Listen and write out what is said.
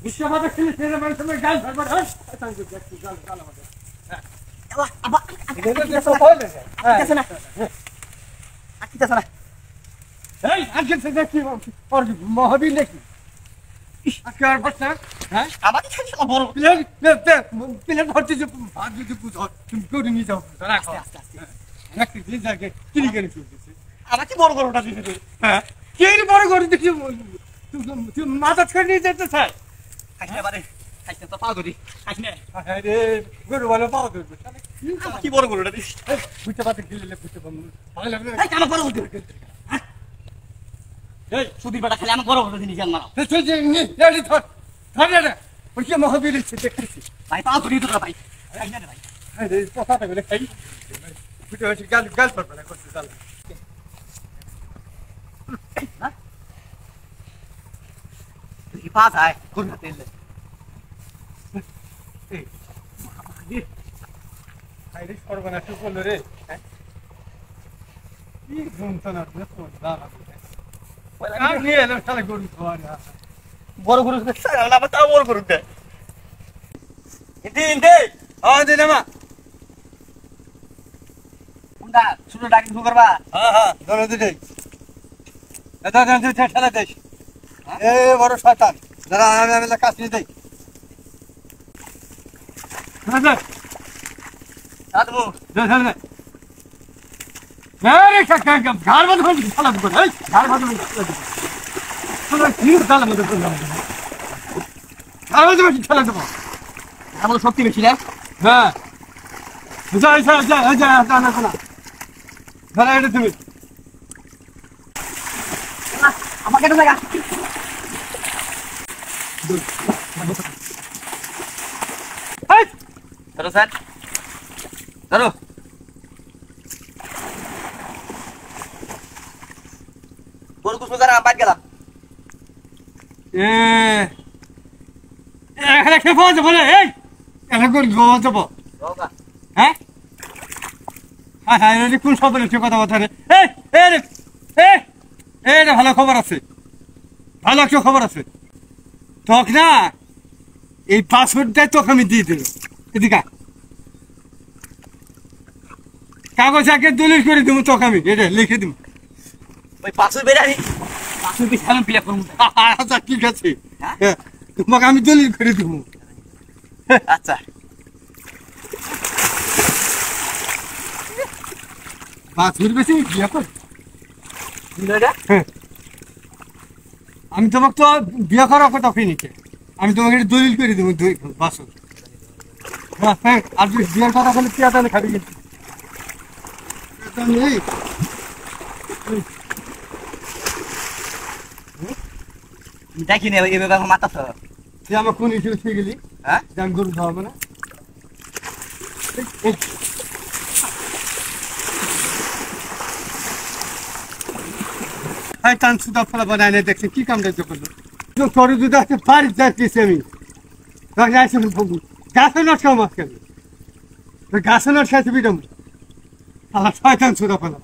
বিশ্ববাদে খেলে ছেলে মানুষ সময় গাল ধরবার হয় গাল আমাদের মহাবীর নাকি আজকে আর বস না হ্যাঁ আমাকে বড় প্লেন ভর্তি যে ভাত যদি বুঝো তুমি করে নিয়ে যাও আমাকে বড় বড়টা দিতে হ্যাঁ কে বড় করে দেখি মাথা ছেড়ে নিয়ে যেতে চাই খাইতে তো পাও ধরি খাইনে রে গরু ভালো পাও ধরবে কি বড় গরুটা দিস বুঝতে পারতে গেলে বুঝতে পারবো ভালো লাগবে এই কেন বড় গরু এই সুধীর বেটা খেলে আমার বড় গরু জিনিস জান মারো তুই যে নি রেডি ধর ধর রে ওই কি মহাবীর আছে দেখতেছি ভাই পাও ধরি তো ভাই খাইনে রে ভাই এই রে কথাটা বলে খাই বুঝতে পারছিস গাল গাল পড়বে না করতে চাল হ্যাঁ তুই পাস আয় কোন তেল আইরিশ করবে না তুই বললো রে কি ঘুমতো না নিয়ে এলো তাহলে গরু খাওয়া বড় গরু আমার তাও বড় গরু দে দিন দে দিন আমা কোনটা ছোট ডাকি শুরু করবা হ্যাঁ ধরে দিতে এটা জানতে ঠেলা দেশ এ বড় শয়তান যারা আমি কাজ নিয়ে দেই হ্যাঁ আদমু ধর আরে কাকা ঘর বন্ধ করে চালা দে এই ঘর বন্ধ করে চালা দে তোরা কি চালা মত করে ঘর বন্ধ করে চালা দে আমার শক্তি বেশি না হ্যাঁ যা না ধরা এটা তুমি আমাকে তো লাগা এই ধরো স্যার ধরো তোর কুছ করা বাদ গেলাম এখানে খেয়ে পাওয়া যাবো না এই এখানে কোন গোয়া যাবো হ্যাঁ হ্যাঁ হ্যাঁ কোন সব কথা কথা রে এই ভালো খবর আছে ভালো একটা খবর আছে তোক না এই পাসওয়ার্ডটাই তোকে আমি দিয়ে দেবো এদিকে কাগজ আগে দলিল করে দেবো তোকে আমি এটা লিখে দেবো ওই পাসওয়ার্ড বেরানি পাসওয়ার্ড কি সালাম পিয়া করব আচ্ছা ঠিক আছে হ্যাঁ তোমাকে আমি দলিল করে দেবো আচ্ছা পাসওয়ার্ড বেশি বিয়া কর আমি তোমাকে তো বিয়ে করার কথা কিনিকে আমি তোমাকে দলিল করে দেবো পাসওয়ার্ড হ্যাঁ আর যদি বিয়ের কথা বলে পিয়া তাহলে খাবি কিন্তু দেখি না এভাবে আমার মাথা তুই আমার কোন ইস্যু উঠে গেলি হ্যাঁ আমি গরু খাওয়াবো না হ্যাঁ টান সুদা ফলা বানায় না দেখছি কি কামটা করলো তোর যদি আছে বাড়ি যাচ্ছি আমি গাছে নষ্ট মাছ কেন গাছে নষ্ট খাইছি বিডম আল্লাহ শয়তান সুদা ফলা